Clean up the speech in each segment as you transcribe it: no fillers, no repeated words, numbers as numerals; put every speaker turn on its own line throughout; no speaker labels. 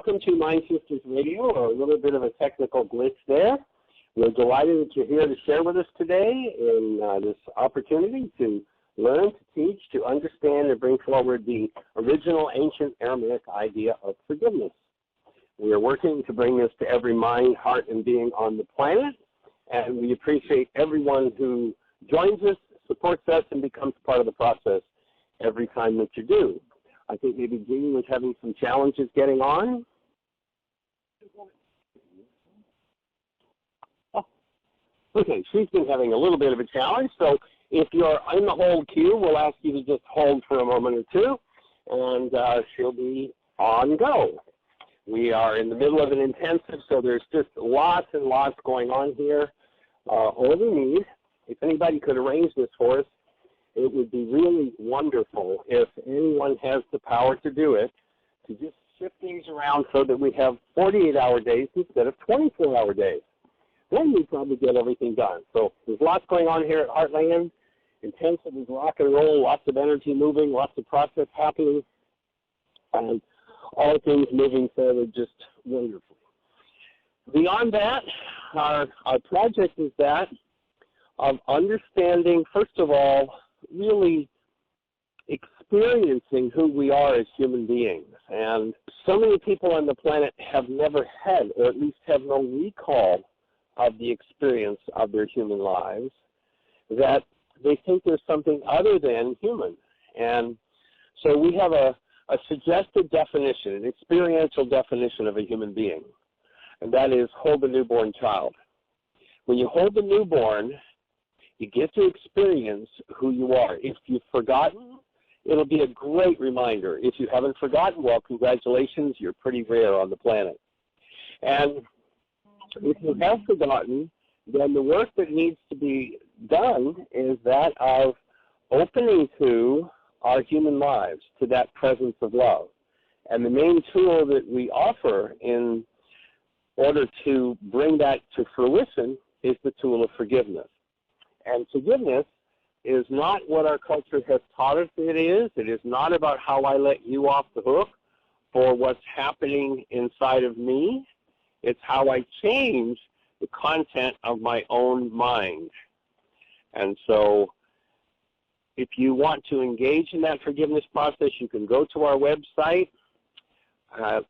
welcome to MindShifters Radio. A little bit of a technical glitch there. We're delighted that you're here to share with us today in this opportunity to learn, to teach, to understand, and bring forward the original ancient Aramaic idea of forgiveness. We are working to bring this to every mind, heart, and being on the planet, and we appreciate everyone who joins us, supports us, and becomes part of the process every time that you do. I think maybe Jeanie was having some challenges getting on. Oh. Okay, she's been having a little bit of a challenge, so if you're in the hold queue, we'll ask you to just hold for a moment or two, and she'll be on go. We are in the middle of an intensive, so there's just lots and lots going on here. All we need, if anybody could arrange this for us, it would be really wonderful if anyone has the power to do it, to just shift things around so that we have 48-hour days instead of 24-hour days. Then we probably get everything done. So there's lots going on here at Heartland. Intensive is rock and roll, lots of energy moving, lots of process happening, and all things moving forward just wonderfully. Beyond that, our project is that of understanding, first of all, really experiencing who we are as human beings. And so many people on the planet have never had, or at least have no recall of the experience of their human lives, that they think there's something other than human. And so we have a suggested definition, an experiential definition of a human being, and that is hold a newborn child. When you hold the newborn, you get to experience who you are. If you've forgotten, it'll be a great reminder. If you haven't forgotten, well, congratulations, you're pretty rare on the planet. And if you have forgotten, then the work that needs to be done is that of opening to our human lives, to that presence of love. And the main tool that we offer in order to bring that to fruition is the tool of forgiveness. And forgiveness is not what our culture has taught us it is. It is not about how I let you off the hook for what's happening inside of me. It's how I change the content of my own mind. And so if you want to engage in that forgiveness process, you can go to our website at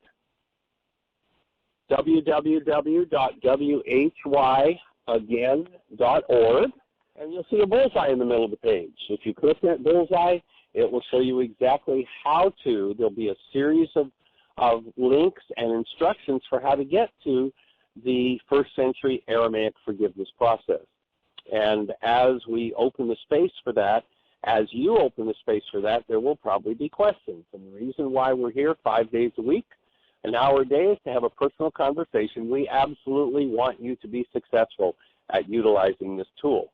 www.whyagain.org. And you'll see a bullseye in the middle of the page. If you click that bullseye, it will show you exactly how to. There'll be a series of links and instructions for how to get to the first century Aramaic forgiveness process. And as we open the space for that, as you open the space for that, there will probably be questions. And the reason why we're here 5 days a week, an hour a day, is to have a personal conversation. We absolutely want you to be successful at utilizing this tool.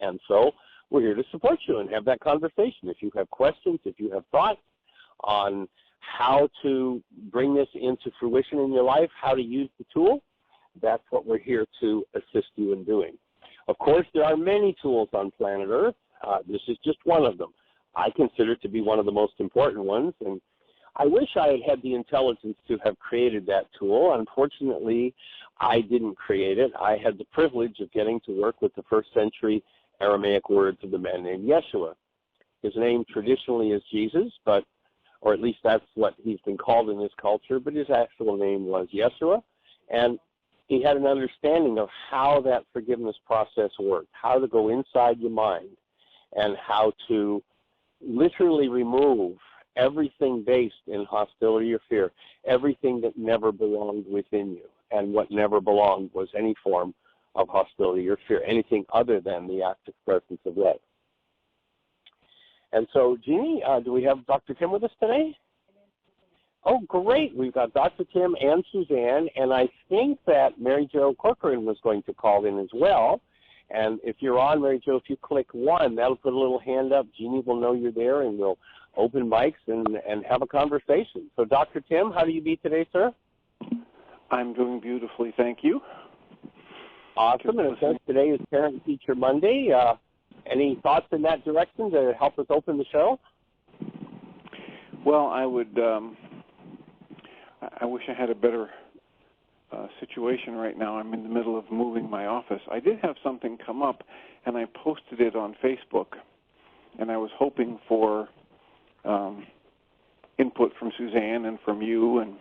And so we're here to support you and have that conversation. If you have questions, if you have thoughts on how to bring this into fruition in your life, how to use the tool, that's what we're here to assist you in doing. Of course, there are many tools on planet Earth. This is just one of them. I consider it to be one of the most important ones, and I wish I had had the intelligence to have created that tool. Unfortunately, I didn't create it. I had the privilege of getting to work with the first century Aramaic words of the man named Yeshua. His name traditionally is Jesus, or at least that's what he's been called in this culture, but his actual name was Yeshua. And he had an understanding of how that forgiveness process worked, how to go inside your mind, and how to literally remove everything based in hostility or fear, everything that never belonged within you. And what never belonged was any form of hostility or fear, anything other than the active presence of love. And so, Jeanie, do we have Dr. Tim with us today? Oh, great. We've got Dr. Tim and Suzanne, and I think that Mary Jo Corcoran was going to call in as well. And if you're on, Mary Jo, if you click 1, that'll put a little hand up. Jeanie will know you're there, and we'll open mics and have a conversation. So, Dr. Tim, how do you be today, sir?
I'm doing beautifully, thank you.
Awesome. And since today is Parent Teacher Monday, any thoughts in that direction to help us open the show?
Well, I would I wish I had a better situation right now. I'm in the middle of moving my office. I did have something come up, and I posted it on Facebook, and I was hoping for input from Suzanne and from you,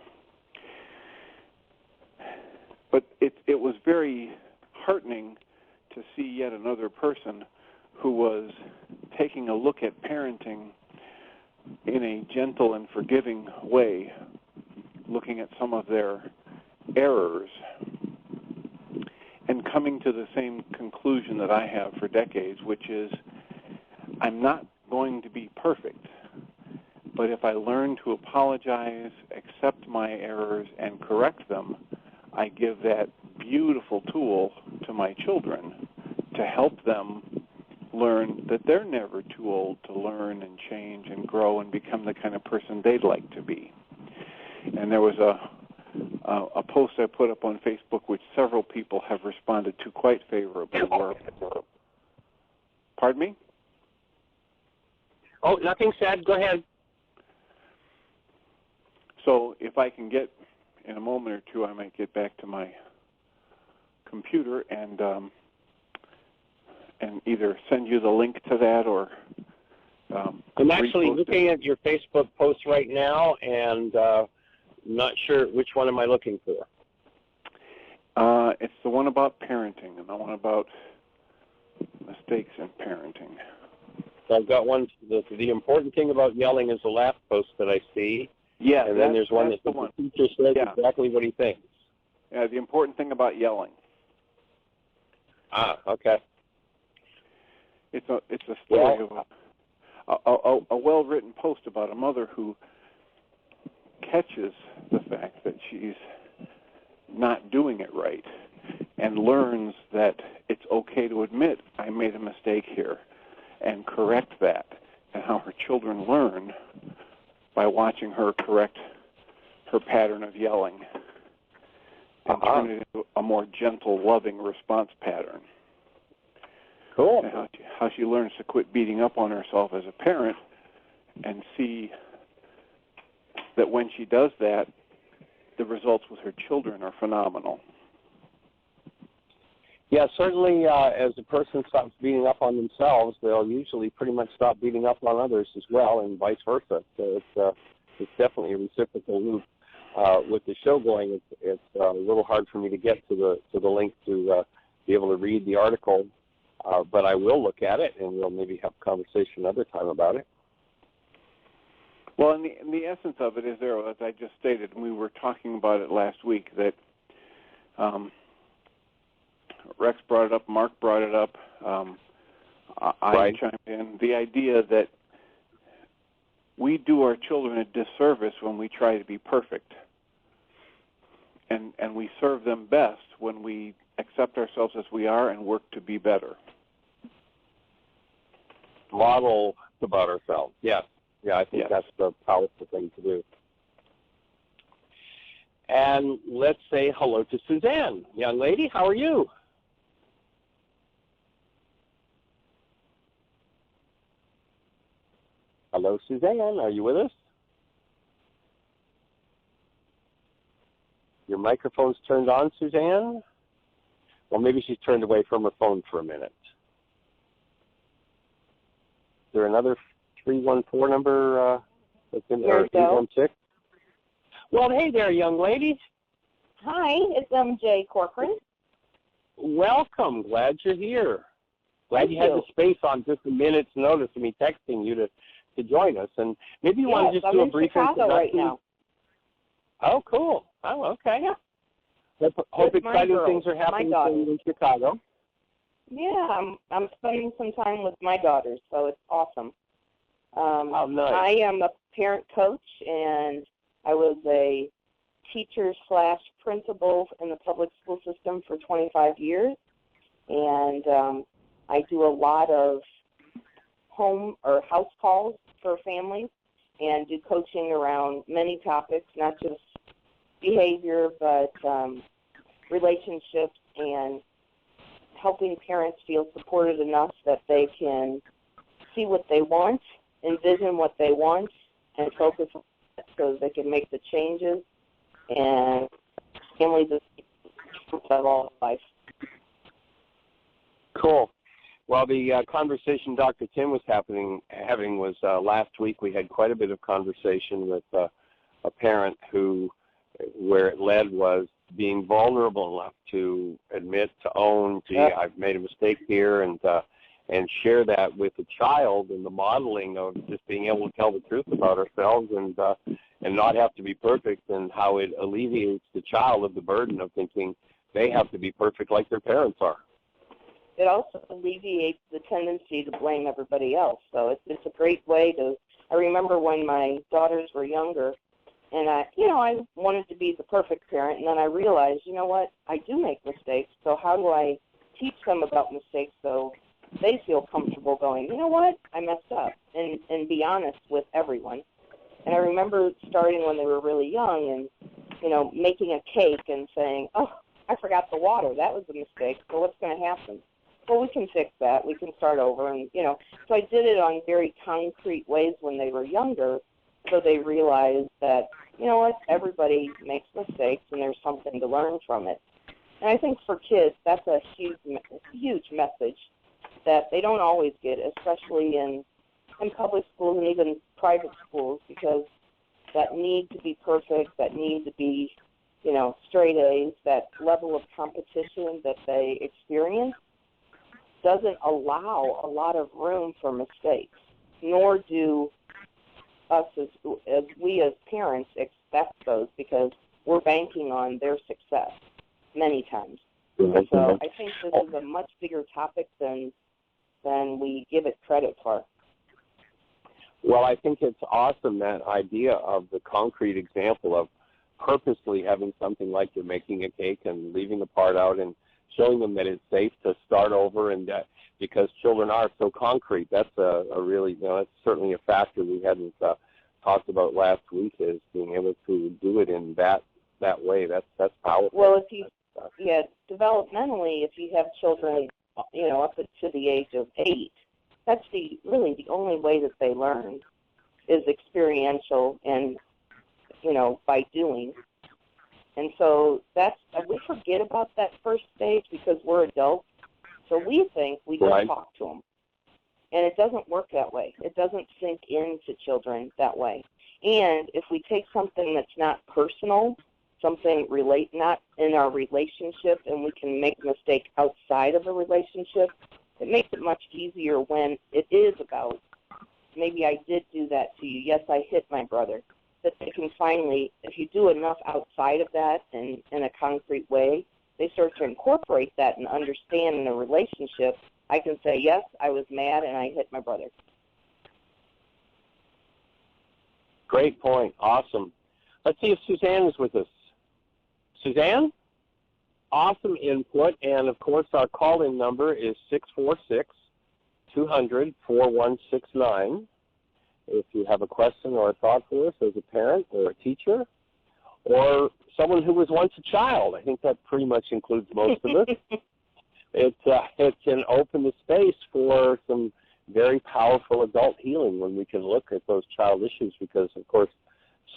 but it was very heartening to see yet another person who was taking a look at parenting in a gentle and forgiving way, looking at some of their errors and coming to the same conclusion that I have for decades, which is I'm not going to be perfect, but if I learn to apologize, accept my errors, and correct them, I give that beautiful tool to my children to help them learn that they're never too old to learn and change and grow and become the kind of person they'd like to be. And there was a post I put up on Facebook which several people have responded to quite favorably. Pardon me?
Oh, nothing said. Go ahead.
So if I can get, in a moment or two, I might get back to my computer and either send you the link to that or
I'm actually looking at your Facebook post right now, and not sure which one am I looking for.
It's the one about parenting and the one about mistakes in parenting.
So I've got one. The important thing about yelling is the last post that I see.
Yeah,
and then there's one that the teacher says exactly what he thinks.
Yeah, the important thing about yelling.
Ah, okay.
It's a story of a well-written post about a mother who catches the fact that she's not doing it right and learns that it's okay to admit I made a mistake here and correct that, and how her children learn by watching her correct her pattern of yelling and turn it into a more gentle, loving response pattern.
Cool.
And how she learns to quit beating up on herself as a parent and see that when she does that, the results with her children are phenomenal.
Yeah, certainly as a person stops beating up on themselves, they'll usually pretty much stop beating up on others as well, and vice versa. So it's definitely a reciprocal loop. With the show going, it's a little hard for me to get to the link to be able to read the article, but I will look at it, and we'll maybe have a conversation another time about it.
Well, in the essence of it is there, as I just stated, and we were talking about it last week, that Rex brought it up, Mark brought it up, I chimed in, the idea that we do our children a disservice when we try to be perfect, and we serve them best when we accept ourselves as we are and work to be better.
Model about ourselves, yes. Yeah, I think that's the powerful thing to do. And let's say hello to Suzanne. Young lady, how are you? Hello, Suzanne. Are you with us? Your microphone's turned on, Suzanne? Well, maybe she's turned away from her phone for a minute. Is there another 314 number that's in there? 316? Well, hey there, young lady.
Hi, it's MJ Corcoran.
Welcome. Glad you're here. Glad you had the space on just a minute's notice of me texting you to join us. And maybe you want to just do a brief introduction.
Right now.
Oh, cool. Oh, okay.
Yeah.
Hope exciting things are happening in Chicago.
Yeah, I'm spending some time with my daughters, so it's awesome.
Oh, nice.
I am a parent coach, and I was a teacher/principal in the public school system for 25 years, and I do a lot of home or house calls for families and do coaching around many topics, not just behavior, but relationships and helping parents feel supported enough that they can see what they want, envision what they want, and focus on it so they can make the changes and families of all life.
Cool. Well, the conversation Dr. Tim was having was last week. We had quite a bit of conversation with a parent where it led was being vulnerable enough to admit, to own, gee, I've made a mistake here, and share that with the child, and the modeling of just being able to tell the truth about ourselves and not have to be perfect, and how it alleviates the child of the burden of thinking they have to be perfect like their parents are.
It also alleviates the tendency to blame everybody else. So it's a great way to. I remember when my daughters were younger, and I wanted to be the perfect parent, and then I realized, you know what, I do make mistakes. So how do I teach them about mistakes so they feel comfortable going, you know what, I messed up, and be honest with everyone. And I remember starting when they were really young, and making a cake and saying, oh, I forgot the water. That was a mistake. So what's going to happen? Well, we can fix that. We can start over. And, so I did it on very concrete ways when they were younger, so they realized that, you know what, everybody makes mistakes and there's something to learn from it. And I think for kids, that's a huge message that they don't always get, especially in public schools and even private schools, because that need to be perfect, that need to be, straight A's, that level of competition that they experience doesn't allow a lot of room for mistakes, nor do us as we as parents expect those, because we're banking on their success many times. So I think this is a much bigger topic than we give it credit for.
Well, I think it's awesome, that idea of the concrete example of purposely having something like you're making a cake and leaving the part out and showing them that it's safe to start over, and that because children are so concrete, that's a really, that's certainly a factor we hadn't talked about last week, is being able to do it in that way. That's powerful.
Well, developmentally, if you have children, up to the age of 8, that's really the only way that they learn is experiential and, by doing. And so we forget about that first stage because we're adults. So we think we just talk to them. And it doesn't work that way. It doesn't sink into children that way. And if we take something that's not personal, something not in our relationship, and we can make a mistake outside of a relationship, it makes it much easier when it is about, maybe I did do that to you. Yes, I hit my brother. That they can finally, if you do enough outside of that in a concrete way, they start to incorporate that and understand in a relationship. I can say, yes, I was mad and I hit my brother.
Great point. Awesome. Let's see if Suzanne is with us. Suzanne? Awesome input. And, of course, our call-in number is 646-200-4169. If you have a question or a thought for us as a parent or a teacher or someone who was once a child, I think that pretty much includes most of us. It can open the space for some very powerful adult healing when we can look at those child issues, because, of course,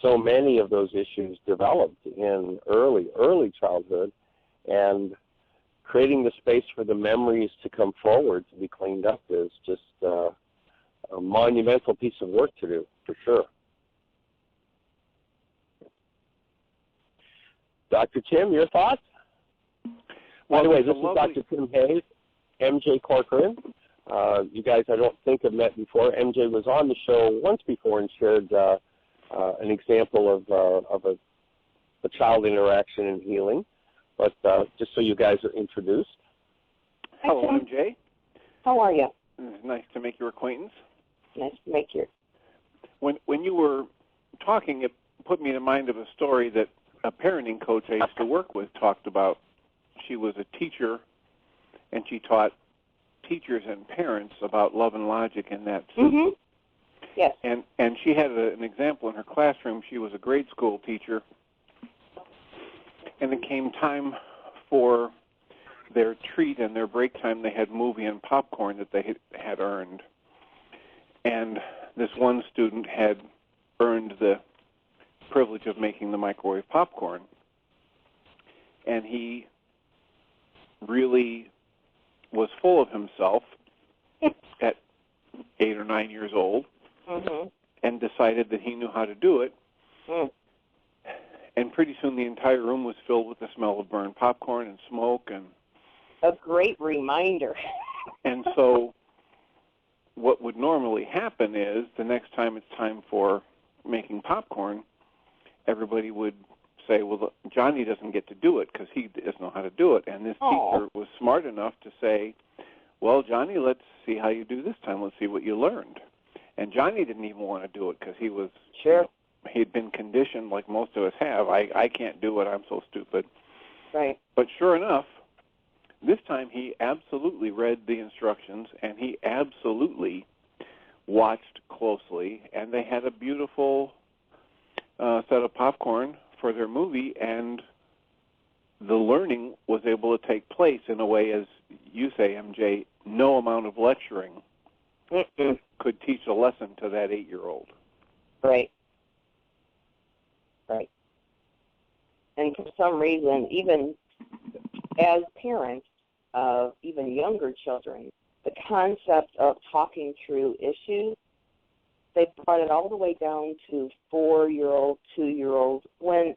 so many of those issues developed in early childhood, and creating the space for the memories to come forward to be cleaned up is just a monumental piece of work to do, for sure. Dr. Tim, your thoughts? By the way, this is Dr. Tim Hayes, MJ Corcoran. You guys, I don't think, have met before. MJ was on the show once before and shared an example of a child interaction and healing. But just so you guys are introduced.
Hello, MJ.
How are you?
It's nice to make your acquaintance.
Nice to make yours.
When you were talking, it put me in mind of a story that a parenting coach I used to work with talked about. She was a teacher, and she taught teachers and parents about love and logic in that system.
Mm-hmm. Yes.
And she had an example in her classroom. She was a grade school teacher, and it came time for their treat and their break time. They had movie and popcorn that they had earned. And this one student had earned the privilege of making the microwave popcorn. And he really was full of himself at 8 or 9 years old, and decided that he knew how to do it. And pretty soon the entire room was filled with the smell of burned popcorn and smoke. And
a great reminder.
And so what would normally happen is the next time it's time for making popcorn, everybody would say, well, Johnny doesn't get to do it because he doesn't know how to do it. And this teacher was smart enough to say, well, Johnny, let's see how you do this time. Let's see what you learned. And Johnny didn't even want to do it because he was, he'd been conditioned like most of us have. I can't do it. I'm so stupid.
Right.
But sure enough, this time he absolutely read the instructions, and he absolutely watched closely, and they had a beautiful set of popcorn for their movie, and the learning was able to take place in a way, as you say, MJ, no amount of lecturing could teach a lesson to that 8-year-old.
Right. Right. And for some reason, even as parents of even younger children, the concept of talking through issues, they brought it all the way down to 4-year-old, 2-year-old, when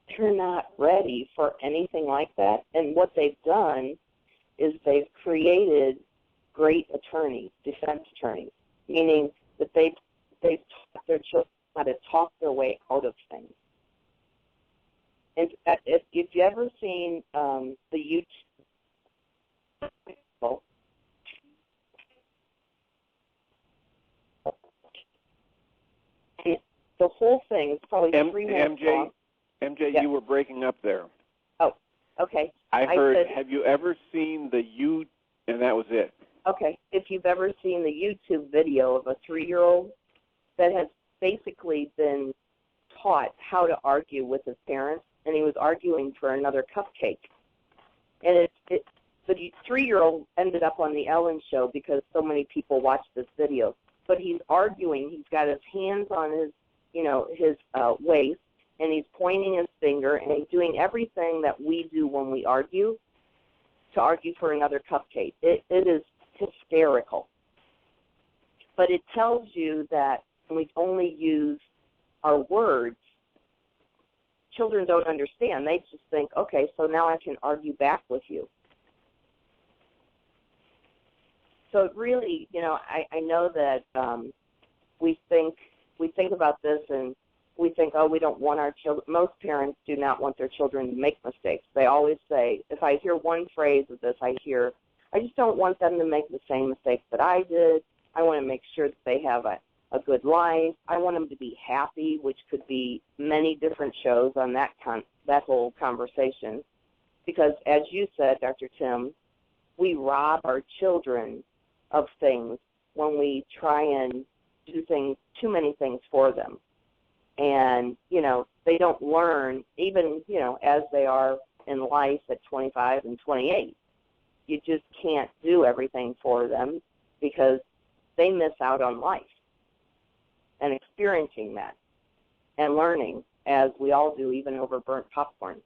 they're not ready for anything like that. And what they've done is they've created great attorneys, defense attorneys, meaning that they've taught their children how to talk their way out of things. And if you've ever seen the YouTube, the whole thing is probably 3 minutes long.
MJ, you were breaking up there.
Oh, okay.
I heard, have you ever seen the and that was it.
Okay. If you've ever seen the YouTube video of a 3-year-old that has basically been taught how to argue with his parents, and he was arguing for another cupcake. And the 3-year-old ended up on the Ellen show because so many people watched this video. But he's arguing. He's got his hands on his, his waist, and he's pointing his finger, and he's doing everything that we do when we argue to argue for another cupcake. It is hysterical. But it tells you that when we only use our words, children don't understand. They just think, okay, so now I can argue back with you. So it really, I know that we think about this and we think, oh, we don't want our children. Most parents do not want their children to make mistakes. They always say, if I hear one phrase of this, I just don't want them to make the same mistakes that I did. I want to make sure that they have a good life. I want them to be happy, which could be many different shows on that whole conversation. Because as you said, Dr. Tim, we rob our children of things when we try and do too many things for them. And, they don't learn, even, as they are in life at 25 and 28. You just can't do everything for them because they miss out on life and experiencing that and learning, as we all do, even over burnt popcorn.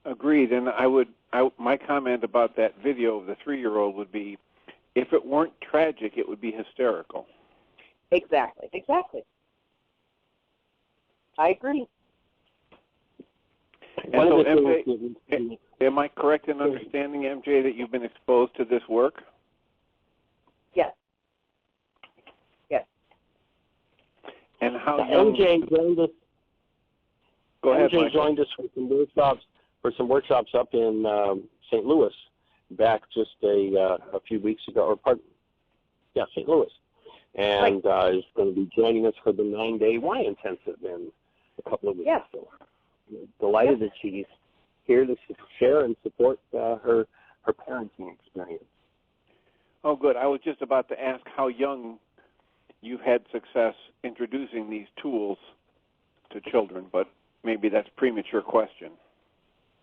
Agreed. And my comment about that video of the 3-year-old would be, if it weren't tragic, it would be hysterical.
Exactly. I agree.
And so, MJ, am I correct in understanding, MJ, that you've been exposed to this work?
Yes.
And how young...
MJ joined us.
Go ahead,
MJ
Michael.
joined us for some workshops up in St. Louis back just a few weeks ago, St. Louis. And is going to be joining us for the 9-day Y intensive in a couple of weeks.
Yes.
So delighted that she's here to share and support her parenting experience.
Oh, good. I was just about to ask how young you've had success introducing these tools to children, but maybe that's a premature question.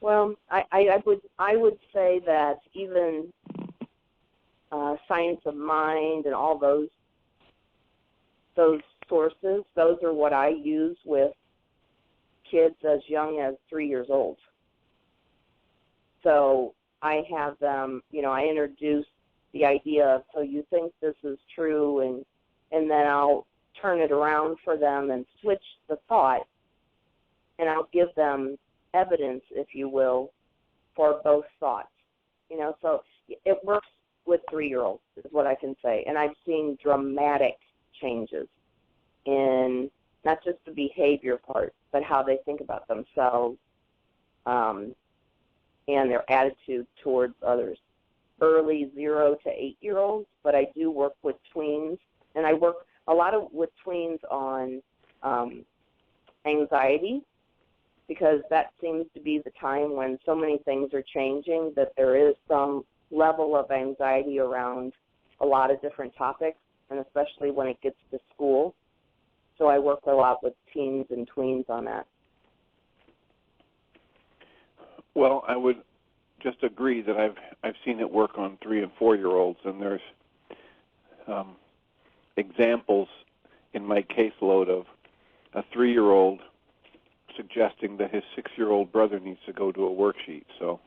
Well, I would say that even Science of Mind and all those those sources, those are what I use with kids as young as 3 years old. So I have them, I introduce the idea of, so you think this is true, and then I'll turn it around for them and switch the thought, and I'll give them evidence, if you will, for both thoughts. So it works with 3-year-olds is what I can say. And I've seen dramatic changes in not just the behavior part, but how they think about themselves and their attitude towards others. Early 0 to 8-year-olds, but I do work with tweens, and I work a lot with tweens on anxiety, because that seems to be the time when so many things are changing that there is some level of anxiety around a lot of different topics, and especially when it gets to school. So I work a lot with teens and tweens on that.
Well, I would just agree that I've seen it work on 3- and 4-year-olds, and there's examples in my caseload of a 3-year-old suggesting that his 6-year-old brother needs to go to a worksheet. So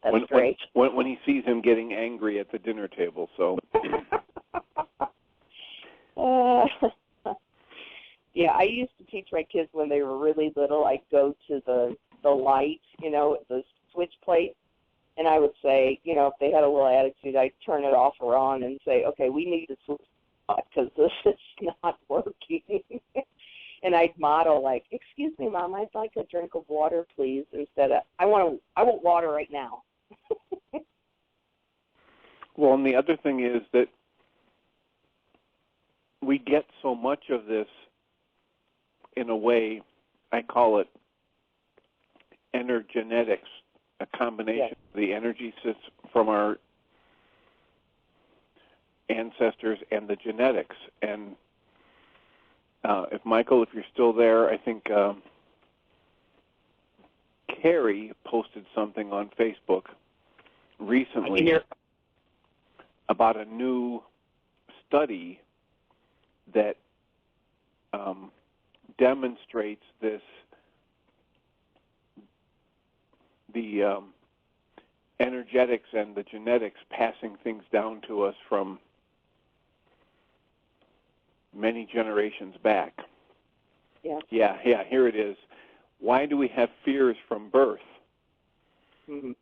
That's great.
When he sees him getting angry at the dinner table, so.
Yeah, I used to teach my kids when they were really little. I'd go to the light, the switch plate, and I would say, if they had a little attitude, I'd turn it off or on and say, okay, we need to switch because this is not working. And I'd model like, excuse me, Mom, I'd like a drink of water, please, instead of, I want water right now.
Well, and the other thing is that we get so much of this in a way, I call it energenetics, a combination of the energy system from our ancestors and the genetics. And if you're still there, I think Carrie posted something on Facebook recently about a new study that demonstrates the energetics and the genetics passing things down to us from many generations back. Yeah, here it is. Why do we have fears from birth?
Mm-hmm.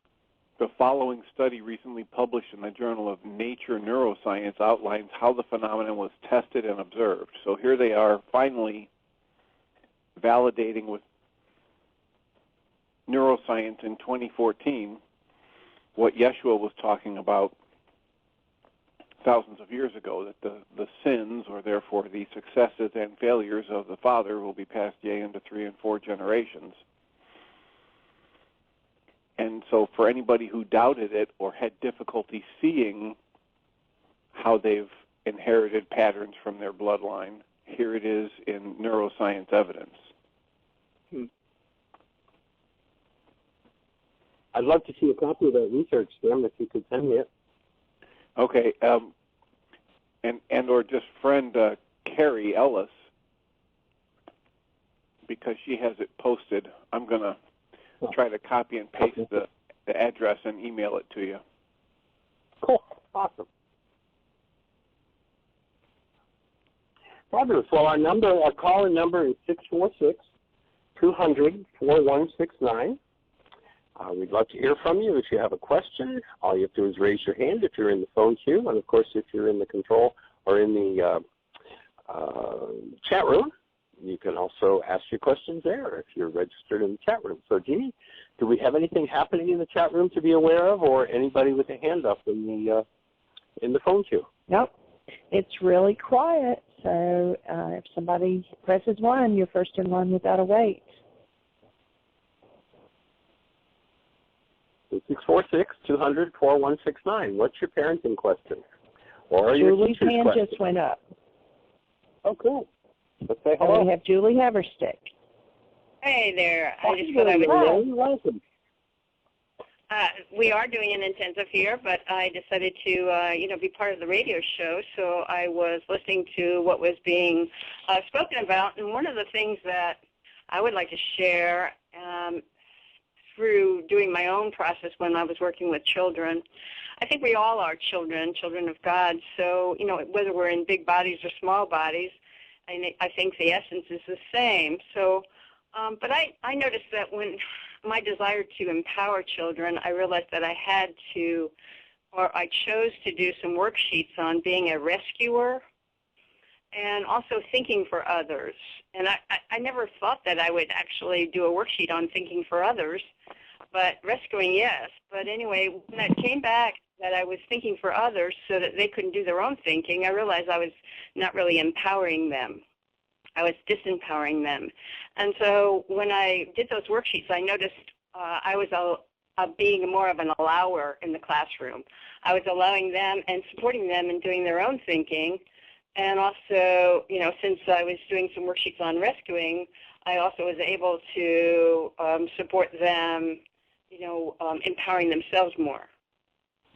The following study, recently published in the Journal of Nature Neuroscience, outlines how the phenomenon was tested and observed. So here they are, finally validating with neuroscience in 2014 what Yeshua was talking about thousands of years ago, that the sins, or therefore the successes and failures of the father, will be passed into 3 and 4 generations. And so for anybody who doubted it or had difficulty seeing how they've inherited patterns from their bloodline, here it is in neuroscience evidence.
I'd love to see a copy of that research, Sam, if you could send me it.
Okay, and or just friend Carrie Ellis, because she has it posted. I'm going to try to copy and paste the address and email it to you.
Cool. Awesome. Fabulous. Well, our call-in number is 646-200-4169. We'd love to hear from you. If you have a question, all you have to do is raise your hand if you're in the phone queue. And, of course, if you're in the control or in the chat room, you can also ask your questions there if you're registered in the chat room. So, Jeanie, do we have anything happening in the chat room to be aware of, or anybody with a hand up in the phone queue?
Nope. It's really quiet. So if somebody presses 1, you're first in line without a wait.
646-200-4169. What's your parenting question? Or your
Julie's
teacher's
hand
question?
just went up.
Oh, cool. Let's say hello.
And we have Julie Haverstick.
Hey there. I just
Welcome.
We are doing an intensive here, but I decided to, be part of the radio show, so I was listening to what was being spoken about, and one of the things that I would like to share through doing my own process when I was working with children, I think we all are children of God, so, whether we're in big bodies or small bodies, I think the essence is the same. So, but I noticed that when my desire to empower children, I realized that I had to, or I chose to do some worksheets on being a rescuer and also thinking for others. And I never thought that I would actually do a worksheet on thinking for others, but rescuing, yes. But anyway, when that came back that I was thinking for others so that they couldn't do their own thinking, I realized I was not really empowering them. I was disempowering them. And so when I did those worksheets, I noticed I was being more of an allower in the classroom. I was allowing them and supporting them in doing their own thinking. And also, since I was doing some worksheets on rescuing, I also was able to support them, empowering themselves more.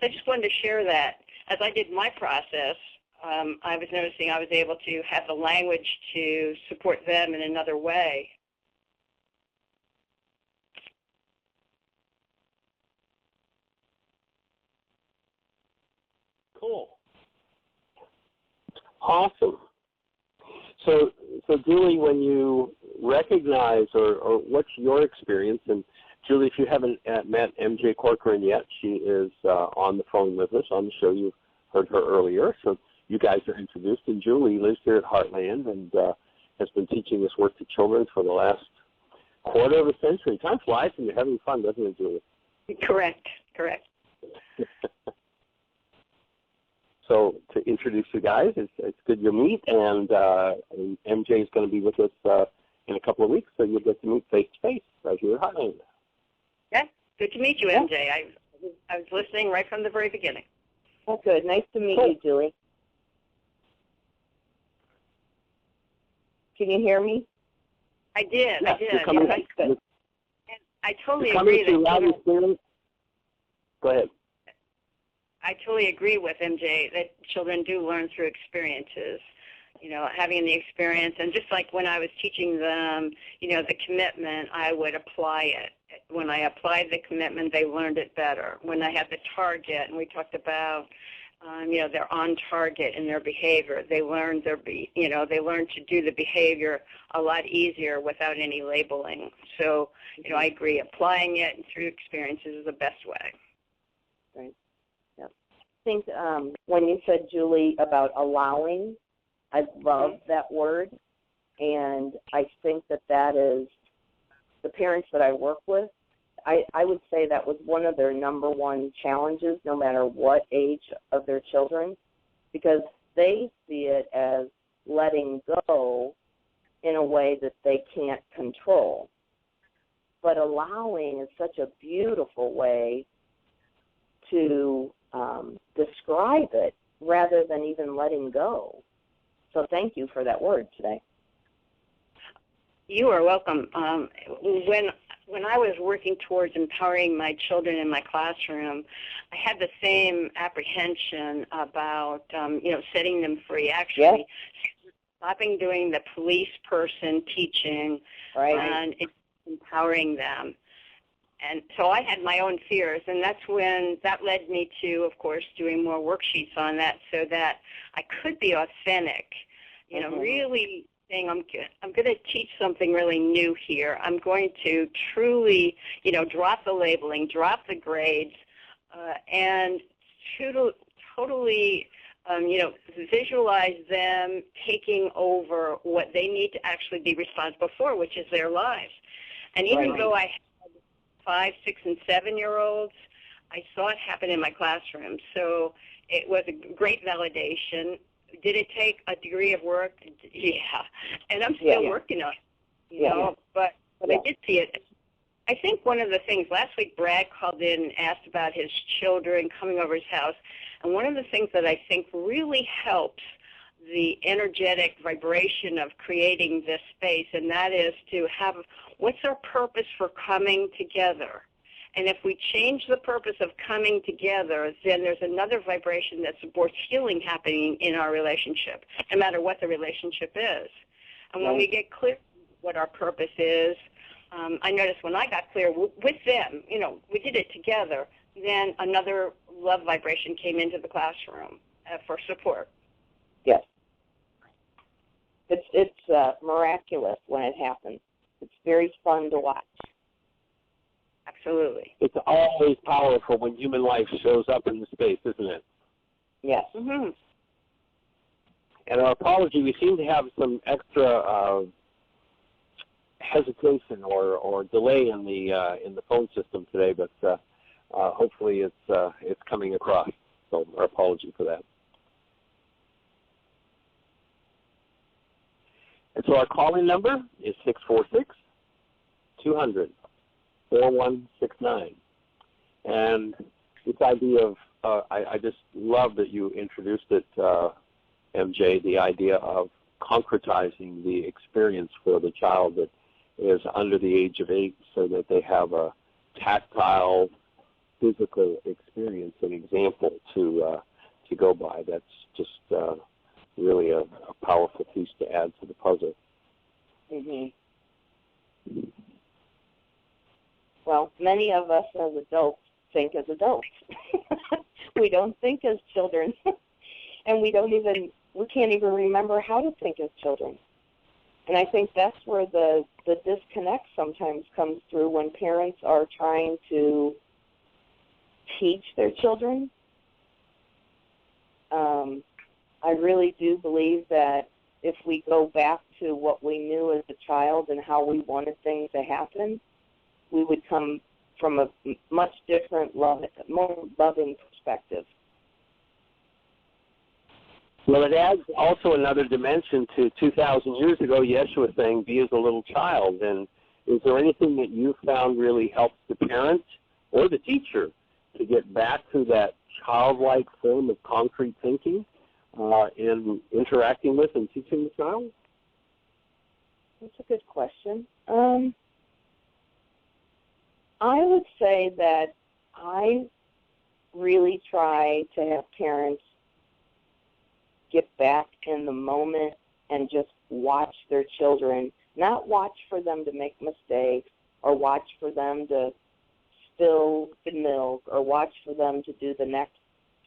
So I just wanted to share that. As I did my process, I was noticing I was able to have the language to support them in another way.
Cool. Awesome. So Julie, when you recognize, or what's your experience, and Julie, if you haven't met MJ Corcoran yet, she is on the phone with us on the show. You heard her earlier, so you guys are introduced. And Julie lives here at Heartland and has been teaching this work to children for the last quarter of a century. Time flies and you're having fun, doesn't it, Julie?
Correct.
So to introduce you guys, it's good you meet, and MJ is going to be with us in a couple of weeks, so you'll get to meet face-to-face right here at Heartland.
Yeah, good to meet you, MJ. I was listening right from the very beginning.
Oh, good. Nice to meet you, Julie. Can you hear me?
I did.
Yes,
I did.
Yes,
good.
And I totally agree that children,
go ahead.
I totally agree with MJ that children do learn through experiences. Having the experience, and just like when I was teaching them, the commitment, I would apply it. When I applied the commitment, they learned it better. When I had the target, and we talked about, they're on target in their behavior, they learned they learned to do the behavior a lot easier without any labeling. So, I agree. Applying it through experiences is the best way.
Right. Yeah. I think when you said, Julie, about allowing, I love that word, and I think that is the parents that I work with, I would say that was one of their number one challenges, no matter what age of their children, because they see it as letting go in a way that they can't control. But allowing is such a beautiful way to describe it rather than even letting go. So thank you for that word today.
You are welcome. When I was working towards empowering my children in my classroom, I had the same apprehension about, setting them free. Actually, stopping doing the police person teaching and empowering them. And so I had my own fears, and that led me to, of course, doing more worksheets on that so that I could be authentic, really saying I'm going to teach something really new here. I'm going to truly, drop the labeling, drop the grades, and totally, visualize them taking over what they need to actually be responsible for, which is their lives. And even though I 5, 6, and 7-year-olds, I saw it happen in my classroom. So it was a great validation. Did it take a degree of work? Yeah. And I'm still working on it, but I did see it. I think one of the things, last week Brad called in and asked about his children coming over his house, and one of the things that I think really helps the energetic vibration of creating this space, and that is to have, what's our purpose for coming together? And if we change the purpose of coming together, then there's another vibration that supports healing happening in our relationship, no matter what the relationship is. And when we get clear what our purpose is, I noticed when I got clear with them, we did it together, then another love vibration came into the classroom for support.
Yes. It's miraculous when it happens. It's very fun to watch.
Absolutely.
It's always powerful when human life shows up in the space, isn't it?
Yes.
Mm-hmm.
And our apology, we seem to have some extra hesitation or delay in the phone system today, but hopefully it's coming across. So our apology for that. And so our calling number is 646-200-4169. And this idea of, I just love that you introduced it, MJ, the idea of concretizing the experience for the child that is under the age of 8 so that they have a tactile, physical experience, an example to go by. That's just really a powerful piece to add to the puzzle.
Mm-hmm. Well, many of us as adults think as adults. We don't think as children, and we can't even remember how to think as children. And I think that's where the disconnect sometimes comes through when parents are trying to teach their children. I really do believe that if we go back to what we knew as a child and how we wanted things to happen, we would come from a much different, more loving perspective.
Well, it adds also another dimension to 2,000 years ago, Yeshua saying, be as a little child. And is there anything that you found really helps the parent or the teacher to get back to that childlike form of concrete thinking in interacting with and teaching the child?
That's a good question. I would say that I really try to have parents get back in the moment and just watch their children, not watch for them to make mistakes or watch for them to spill the milk or watch for them to do the next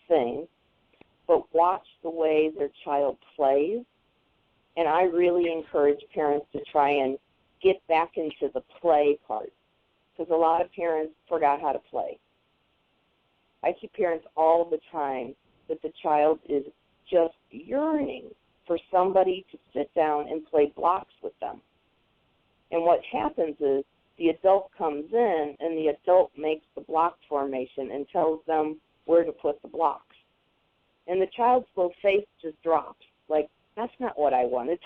thing, but watch the way their child plays. And I really encourage parents to try and get back into the play part, because a lot of parents forgot how to play. I see parents all the time that the child is just yearning for somebody to sit down and play blocks with them. And what happens is the adult comes in and the adult makes the block formation and tells them where to put the blocks. And the child's little face just drops, like, that's not what I wanted.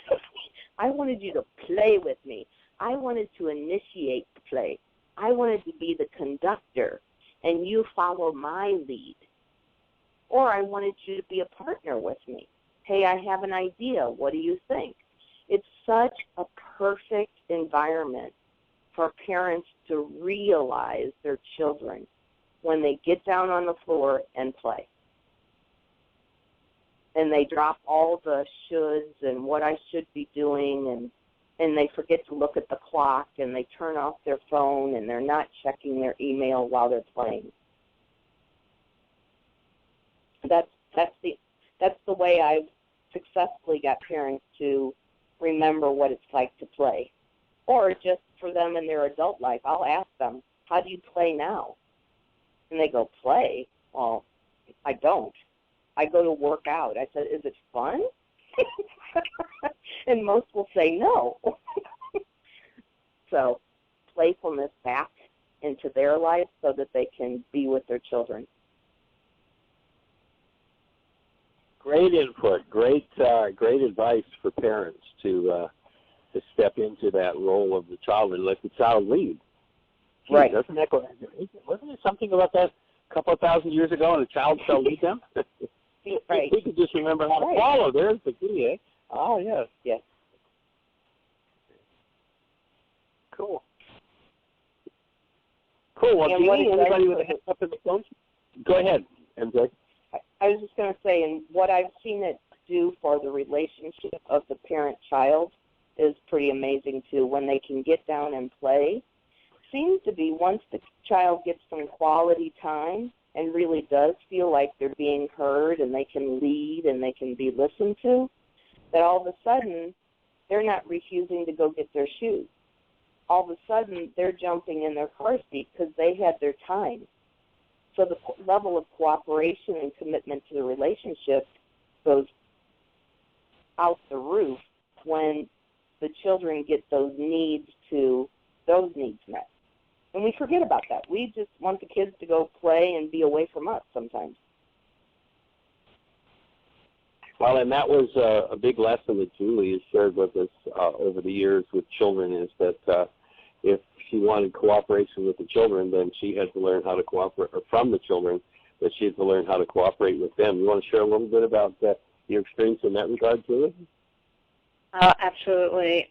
I wanted you to play with me. I wanted to initiate the play. I wanted to be the conductor, and you follow my lead. Or I wanted you to be a partner with me. Hey, I have an idea. What do you think? It's such a perfect environment for parents to realize their children when they get down on the floor and play. And they drop all the shoulds and what I should be doing, and they forget to look at the clock, and they turn off their phone, and they're not checking their email while they're playing. That's the way I've successfully got parents to remember what it's like to play. Or just for them in their adult life, I'll ask them, how do you play now? And they go, play? Well, I don't. I go to work out. I said, is it fun? And most will say no. So playfulness back into their life so that they can be with their children.
Great input, great advice for parents to step into that role of the child and let the child lead. Gee,
right.
Wasn't it something about that a couple of thousand years ago, and the child shall lead them?
Right.
We could just remember how to follow. There's the key, eh? Oh, yes.
Yes.
Cool. Cool. well,
and
Jeanie, anybody with a hand up in the phone? Go ahead, MJ.
I was just going to say, and what I've seen it do for the relationship of the parent-child is pretty amazing, too. When they can get down and play, seems to be once the child gets some quality time and really does feel like they're being heard and they can lead and they can be listened to, that all of a sudden they're not refusing to go get their shoes. All of a sudden they're jumping in their car seat because they had their time. So the level of cooperation and commitment to the relationship goes out the roof when the children get those needs met. And we forget about that. We just want the kids to go play and be away from us sometimes.
Well, and that was a big lesson that Julie has shared with us over the years with children, is that if she wanted cooperation with the children, then she had to learn how to cooperate, or from the children, that she had to learn how to cooperate with them. You want to share a little bit about your experience in that regard, Julie?
Absolutely.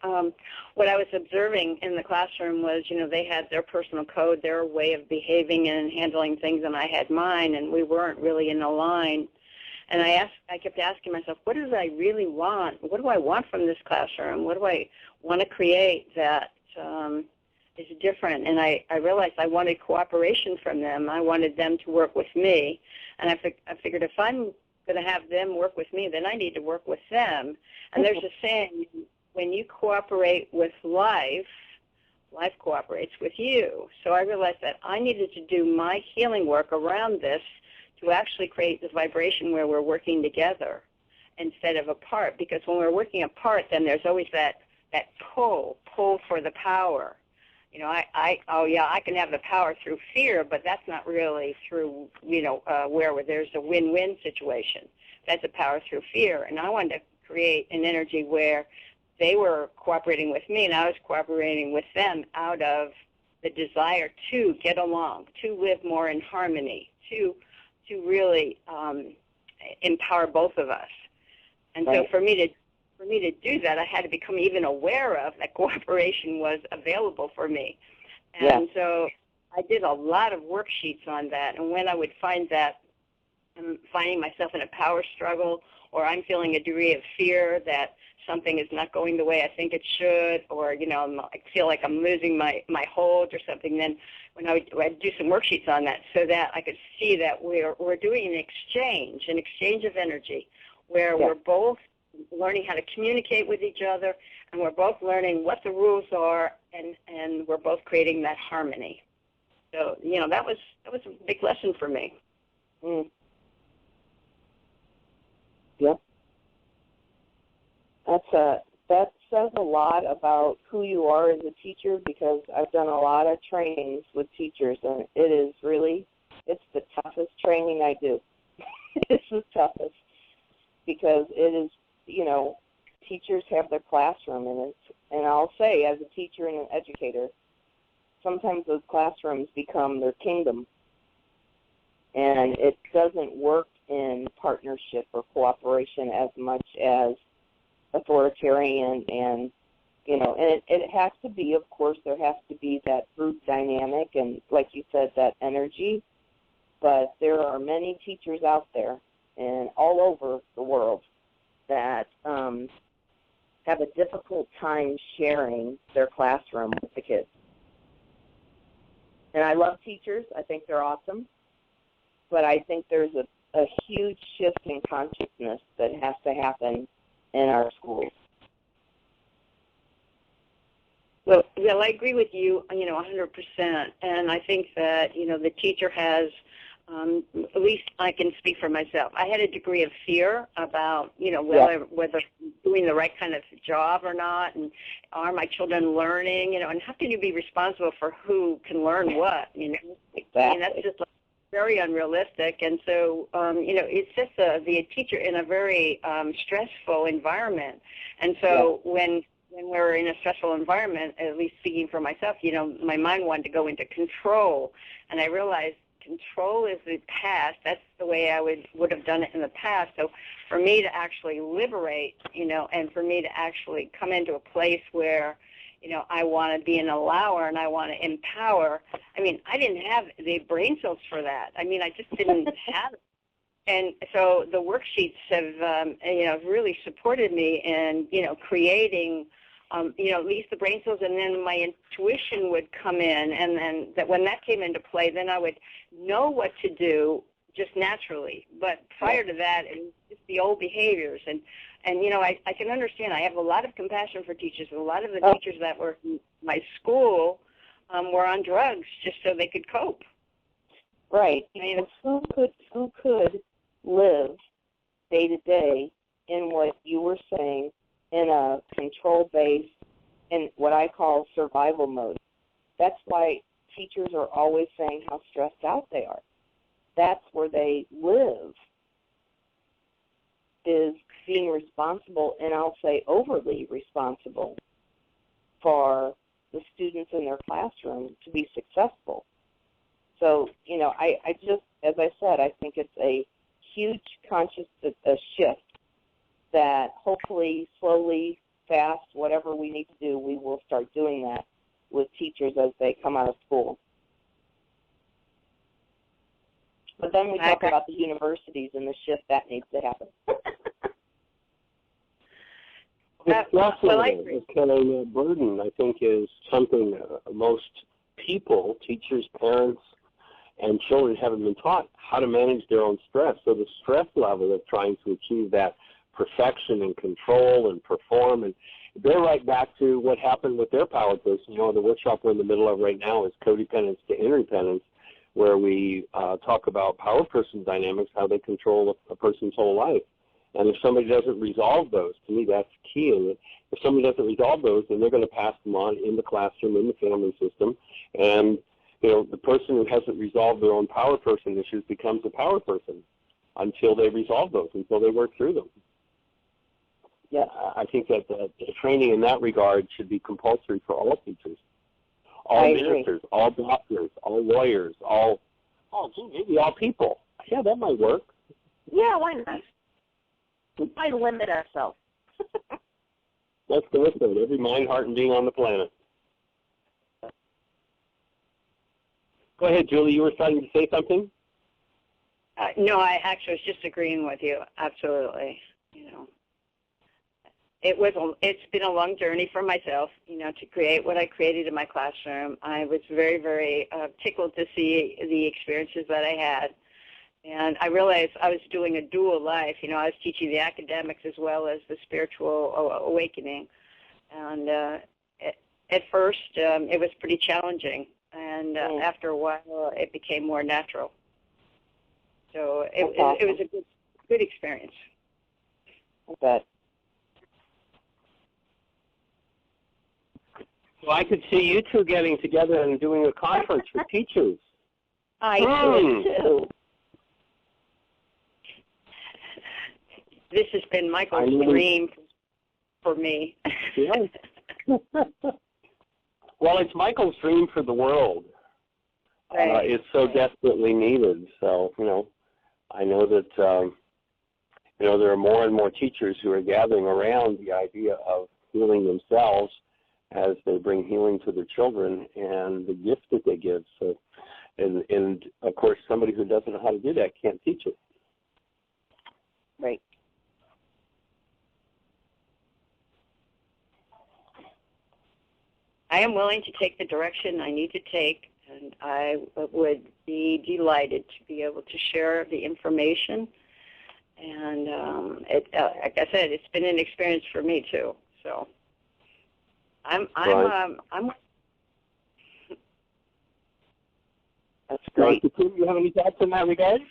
What I was observing in the classroom was, they had their personal code, their way of behaving and handling things, and I had mine, and we weren't really in a line. And I kept asking myself, what do I really want? What do I want from this classroom? What do I want to create that is different? And I realized I wanted cooperation from them. I wanted them to work with me. And I figured if I'm going to have them work with me, then I need to work with them. And there's a saying, when you cooperate with life, life cooperates with you. So I realized that I needed to do my healing work around this to actually create this vibration where we're working together instead of apart. Because when we're working apart, then there's always that pull for the power. I can have the power through fear, but that's not really through, where there's a win-win situation. That's a power through fear. And I wanted to create an energy where they were cooperating with me and I was cooperating with them out of the desire to get along, to live more in harmony, to really empower both of us. And
right.
So for me to do that, I had to become even aware of that cooperation was available for me. And so I did a lot of worksheets on that. And when I would find that I'm finding myself in a power struggle, or I'm feeling a degree of fear that something is not going the way I think it should, or, I feel like I'm losing my hold or something, then when I'd do some worksheets on that so that I could see that we're doing an exchange of energy, where we're both learning how to communicate with each other, and we're both learning what the rules are, and we're both creating that harmony. So, that was a big lesson for me.
Mm. Yep. That says a lot about who you are as a teacher, because I've done a lot of trainings with teachers, and it's the toughest training I do. It's the toughest, because it is, teachers have their classroom, and I'll say, as a teacher and an educator, sometimes those classrooms become their kingdom, and it doesn't work in partnership or cooperation as much as authoritarian, and it has to be, of course, there has to be that group dynamic and, like you said, that energy, but there are many teachers out there and all over the world that have a difficult time sharing their classroom with the kids. And I love teachers. I think they're awesome. But I think there's a huge shift in consciousness that has to happen in our schools.
Well, I agree with you, 100%. And I think that, the teacher has, at least I can speak for myself, I had a degree of fear about, whether doing the right kind of job or not, and are my children learning, and how can you be responsible for who can learn what,
Exactly.
I mean, that's just very unrealistic. And so, it's just the teacher in a very stressful environment. And so when we're in a stressful environment, at least speaking for myself, my mind wanted to go into control. And I realized control is the past. That's the way I would have done it in the past. So for me to actually liberate, and for me to actually come into a place where, I want to be an allower and I want to empower. I mean, I didn't have the brain cells for that. I mean, I just didn't have it. And so the worksheets have, really supported me in, creating, at least the brain cells, and then my intuition would come in, and then when that came into play, then I would know what to do just naturally. But prior to that, it was just the old behaviors. And I can understand. I have a lot of compassion for teachers. A lot of the teachers that were in my school were on drugs just so they could cope.
Right. I mean, who could live day to day in what you were saying in a control-based and what I call survival mode? That's why teachers are always saying how stressed out they are. That's where they live, is being responsible, and I'll say overly responsible, for the students in their classroom to be successful. So, I just, as I said, I think it's a huge conscious shift that hopefully, slowly, fast, whatever we need to do, we will start doing that with teachers as they come out of school. But then we talk about the universities and the shift that needs to happen.
This kind of burden, I think, is something most people, teachers, parents, and children haven't been taught how to manage their own stress. So the stress level of trying to achieve that perfection and control and perform, and they're right back to what happened with their power person. The workshop we're in the middle of right now is codependence to interdependence, where we talk about power person dynamics, how they control a person's whole life. And if somebody doesn't resolve those, to me that's key. And if somebody doesn't resolve those, then they're going to pass them on in the classroom, in the family system. And, the person who hasn't resolved their own power person issues becomes a power person until they resolve those, until they work through them. Yeah, I think that the training in that regard should be compulsory for all teachers, all ministers, all doctors, all lawyers, maybe all people. Yeah, that might work.
Yeah, why not? Why limit ourselves?
Let's go with it. Every mind, heart, and being on the planet. Go ahead, Julie. You were starting to say something?
No, I actually was just agreeing with you. Absolutely. It's been a long journey for myself, to create what I created in my classroom. I was very, very tickled to see the experiences that I had. And I realized I was doing a dual life. I was teaching the academics as well as the spiritual awakening. And at first, it was pretty challenging. And after a while, it became more natural. So it was a good experience.
I bet.
So I could see you two getting together and doing a conference for teachers.
I could too.
This has been Michael's dream for me.
Yeah. Well, it's Michael's dream for the world.
Right.
It's so desperately needed. So, I know that, there are more and more teachers who are gathering around the idea of healing themselves as they bring healing to their children and the gift that they give. So, and of course, somebody who doesn't know how to do that can't teach it.
Right.
I am willing to take the direction I need to take, and I would be delighted to be able to share the information. And like I said, it's been an experience for me too. So I'm
That's great.
Do you have any thoughts in that regard?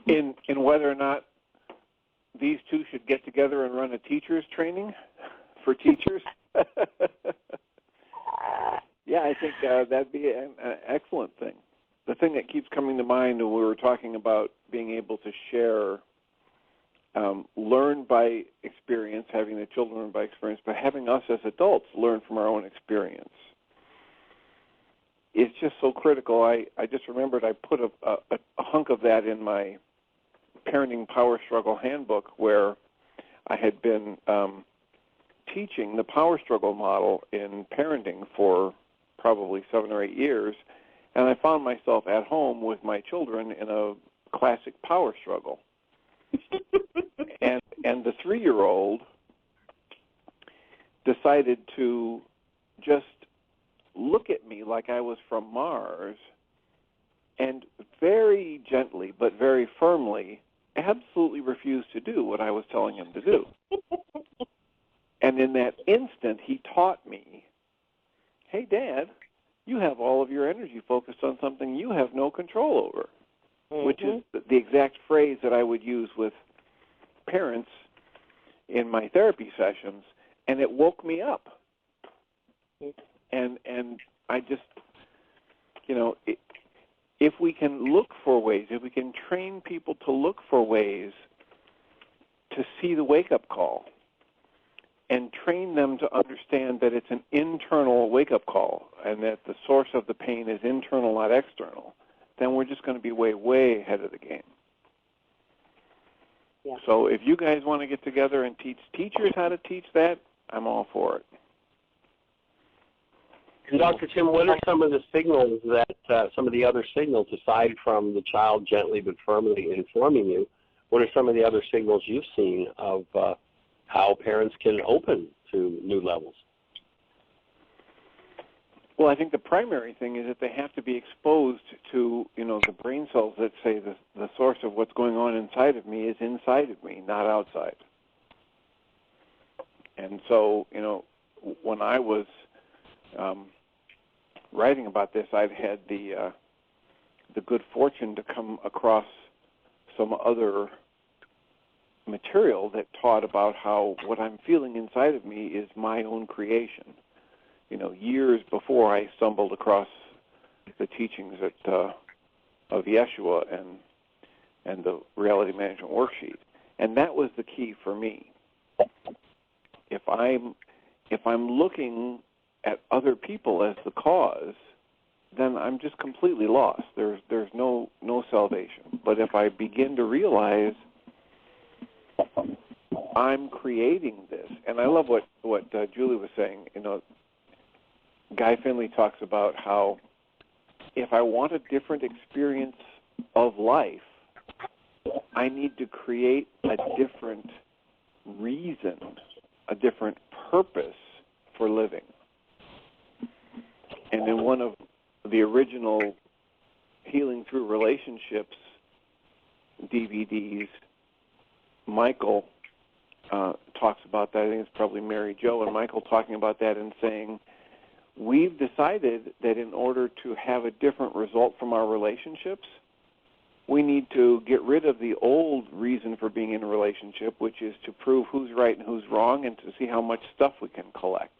In whether or not these two should get together and run a teacher's training for teachers? Yeah, I think that'd be an excellent thing. The thing that keeps coming to mind when we were talking about being able to share, learn by experience, having the children learn by experience, but having us as adults learn from our own experience. It's just so critical. I just remembered I put a hunk of that in my Parenting Power Struggle Handbook, where I had been teaching the power struggle model in parenting for probably 7 or 8 years, and I found myself at home with my children in a classic power struggle. and the 3-year-old decided to just look at me like I was from Mars and very gently but very firmly absolutely refused to do what I was telling him to do. And in that instant, he taught me, hey, Dad, you have all of your energy focused on something you have no control over, which is the exact phrase that I would use with parents in my therapy sessions, and it woke me up. And I just, if we can look for ways, if we can train people to look for ways to see the wake-up call and train them to understand that it's an internal wake-up call and that the source of the pain is internal, not external, then we're just going to be way, way ahead of the game.
Yeah.
So if you guys want to get together and teach teachers how to teach that, I'm all for it.
And Dr. Tim, what are some of the signals that, some of the other signals, aside from the child gently but firmly informing you, what are some of the other signals you've seen of how parents can open to new levels?
Well, I think the primary thing is that they have to be exposed to, the brain cells that say the source of what's going on inside of me is inside of me, not outside. And so, when I was writing about this, I've had the good fortune to come across some other material that taught about how what I'm feeling inside of me is my own creation. Years before I stumbled across the teachings of Yeshua and the reality management worksheet, and that was the key for me. If I'm looking at other people as the cause, then I'm just completely lost. There's no salvation. But if I begin to realize I'm creating this, and I love what Julie was saying. Guy Finley talks about how if I want a different experience of life, I need to create a different reason, a different purpose for living. And in one of the original Healing Through Relationships DVDs, Michael talks about that. I think it's probably Mary Jo and Michael talking about that and saying, we've decided that in order to have a different result from our relationships, we need to get rid of the old reason for being in a relationship, which is to prove who's right and who's wrong and to see how much stuff we can collect.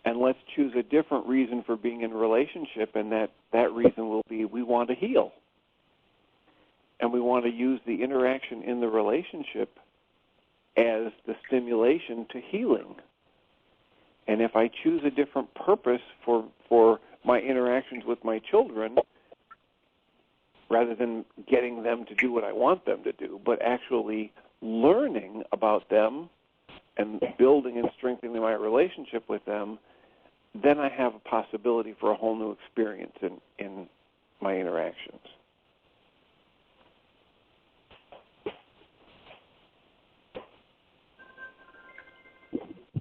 And let's choose a different reason for being in a relationship, and that reason will be we want to heal. And we want to use the interaction in the relationship as the stimulation to healing. And if I choose a different purpose for my interactions with my children, rather than getting them to do what I want them to do, but actually learning about them and building and strengthening my relationship with them, then I have a possibility for a whole new experience in my interactions.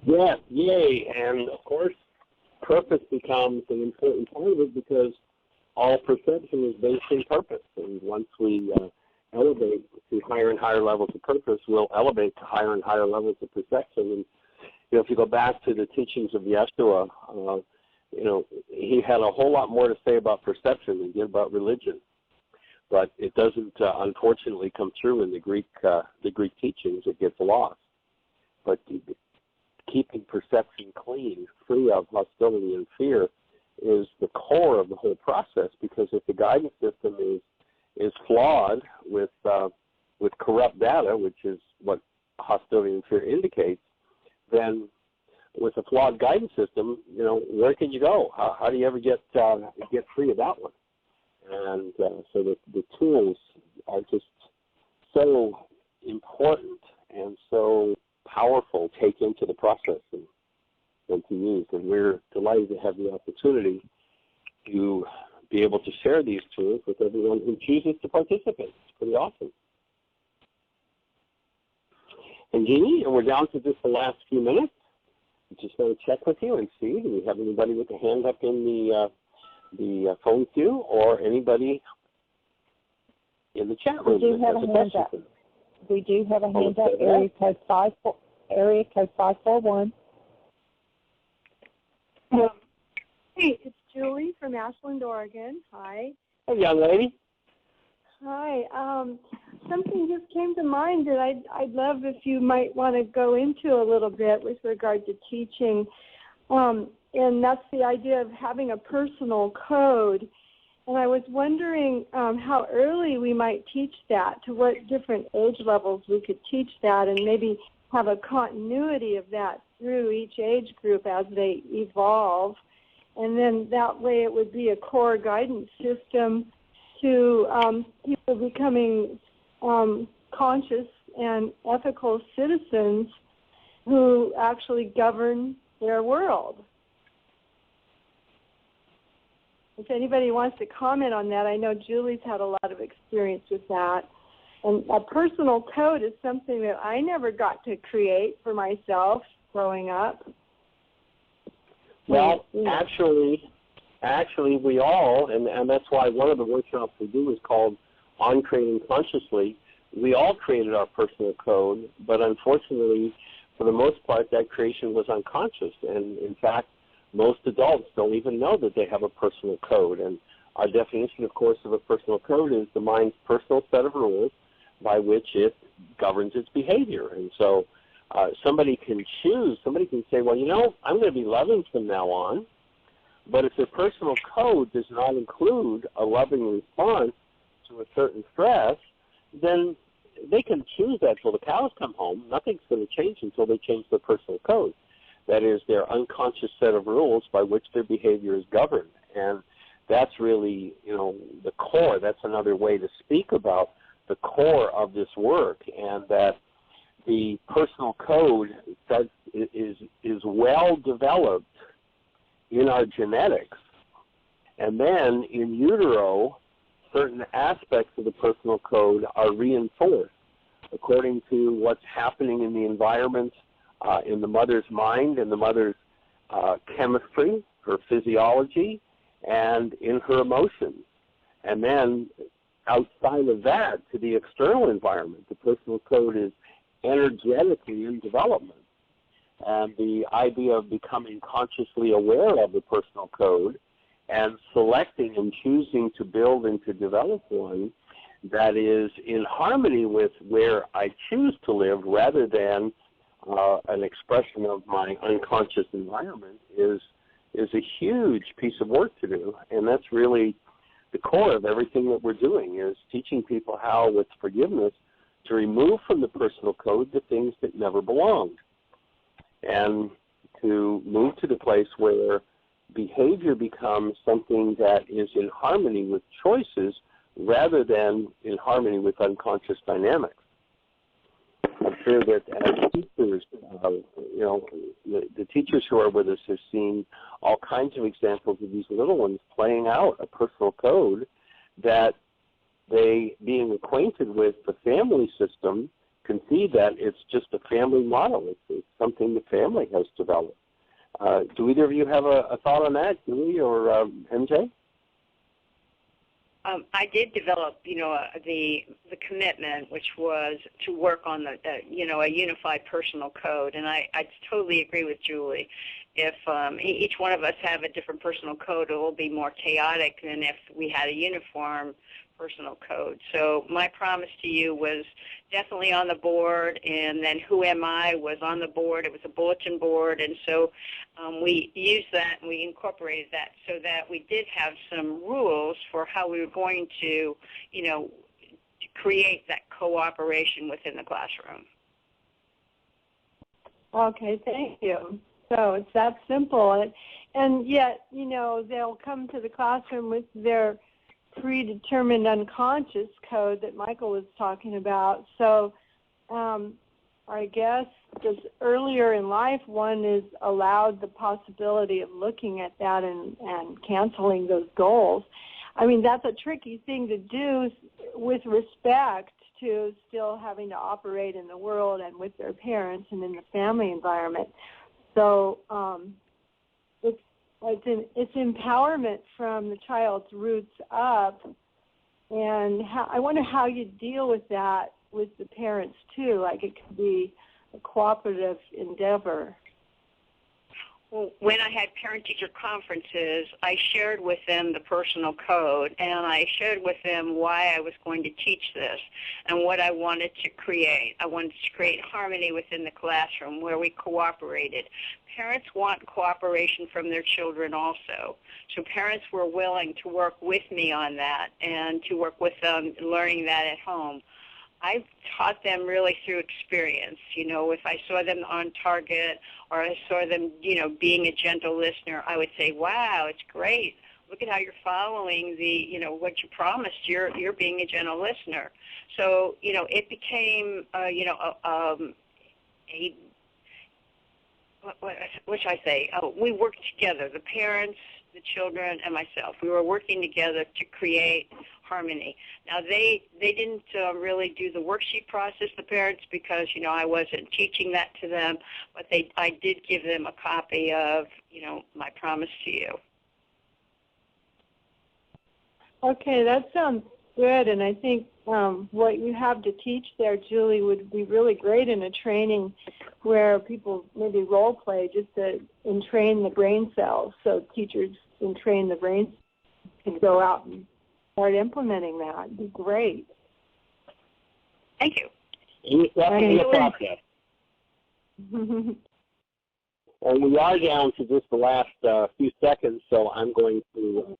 Yes, yay. And, of course, purpose becomes an important part of it because all perception is based in purpose. And once we elevate to higher and higher levels of purpose, we'll elevate to higher and higher levels of perception. And, if you go back to the teachings of Yeshua, he had a whole lot more to say about perception than he did about religion. But it doesn't, unfortunately, come through in the Greek teachings. It gets lost. But keeping perception clean, free of hostility and fear, is the core of the whole process. Because if the guidance system is flawed with corrupt data, which is what hostility and fear indicates, then with a flawed guidance system, where can you go? How do you ever get free of that one? And so the tools are just so important and so powerful take into the process and to use. And we're delighted to have the opportunity to be able to share these tools with everyone who chooses to participate. It's pretty awesome. And Jeanie, we're down to just the last few minutes. I just want to check with you and see, do we have anybody with a hand up in the phone queue or anybody in the chat room?
We do have a hand up. We do have a hand up, area code 541.
Hey, it's Julie from Ashland, Oregon. Hi.
Hey, young lady.
Hi. Something just came to mind that I'd love if you might want to go into a little bit with regard to teaching, and that's the idea of having a personal code. And I was wondering how early we might teach that, to what different age levels we could teach that, and maybe have a continuity of that through each age group as they evolve. And then that way it would be a core guidance system to people becoming conscious and ethical citizens who actually govern their world. If anybody wants to comment on that, I know Julie's had a lot of experience with that. And a personal code is something that I never got to create for myself growing up.
Well, actually we all, and that's why one of the workshops we do is called On Creating Consciously. We all created our personal code, but unfortunately, for the most part, that creation was unconscious. And in fact, most adults don't even know that they have a personal code. And our definition, of course, of a personal code is the mind's personal set of rules by which it governs its behavior. And so somebody can choose, somebody can say, well, you know, I'm going to be loving from now on, but if their personal code does not include a loving response to a certain stress, then they can choose that till the cows come home. Nothing's going to change until they change their personal code. That is their unconscious set of rules by which their behavior is governed. And that's really, you know, the core. That's another way to speak about the core of this work, and that the personal code that is well developed in our genetics. And then in utero, certain aspects of the personal code are reinforced according to what's happening in the environment, in the mother's mind, in the mother's chemistry, her physiology, and in her emotions. And then outside of that, to the external environment, the personal code is energetically in development. And the idea of becoming consciously aware of the personal code and selecting and choosing to build and to develop one that is in harmony with where I choose to live rather than an expression of my unconscious environment is a huge piece of work to do. And that's really the core of everything that we're doing, is teaching people how, with forgiveness, to remove from the personal code the things that never belonged, and to move to the place where behavior becomes something that is in harmony with choices rather than in harmony with unconscious dynamics. I'm sure that as teachers, you know, the teachers who are with us have seen all kinds of examples of these little ones playing out a personal code that they, being acquainted with the family system, can see that it's just a family model. It's something the family has developed. Do either of you have a thought on that, Julie or MJ?
I did develop, you know, the commitment, which was to work on the, you know, a unified personal code. And I totally agree with Julie. If each one of us have a different personal code, it will be more chaotic than if we had a uniform personal code. So my promise to you was definitely on the board, and then Who Am I was on the board. It was a bulletin board, and so we used that and we incorporated that so that we did have some rules for how we were going to, you know, create that cooperation within the classroom.
Okay, thank you. So it's that simple. And yet, you know, they'll come to the classroom with their predetermined unconscious code that Michael was talking about. So I guess because earlier in life one is allowed the possibility of looking at that and canceling those goals. I mean, that's a tricky thing to do with respect to still having to operate in the world and with their parents and in the family environment. So it's empowerment from the child's roots up, and I wonder how you deal with that with the parents too. Like, it could be a cooperative endeavor.
Well, when I had parent-teacher conferences, I shared with them the personal code, and I shared with them why I was going to teach this and what I wanted to create. I wanted to create harmony within the classroom where we cooperated. Parents want cooperation from their children also. So parents were willing to work with me on that and to work with them learning that at home. I taught them really through experience. You know, if I saw them on target or I saw them, you know, being a gentle listener, I would say, wow, it's great. Look at how you're following the, you know, what you promised. You're being a gentle listener. So, you know, it became, what should I say? We worked together, the parents, the children, and myself. We were working together to create harmony. Now, they didn't really do the worksheet process, the parents, because, you know, I wasn't teaching that to them, but I did give them a copy of, you know, my promise to you.
Okay, that sounds good, and I think what you have to teach there, Julie, would be really great in a training where people maybe role play just to entrain the brain cells, so teachers entrain the brain and go out and start implementing that. It'd be great.
Thank you.
It's definitely a process. And we are down to just the last few seconds, so I'm going to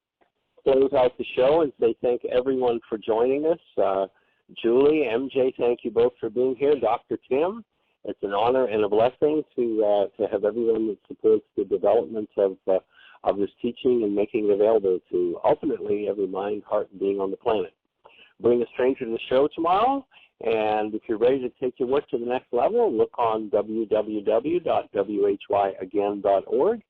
close out the show and say thank everyone for joining us. Julie, MJ, thank you both for being here. Dr. Tim, it's an honor and a blessing to have everyone that supports the development of this teaching and making it available to ultimately every mind, heart, and being on the planet. Bring a stranger to the show tomorrow, and if you're ready to take your work to the next level, look on www.whyagain.org.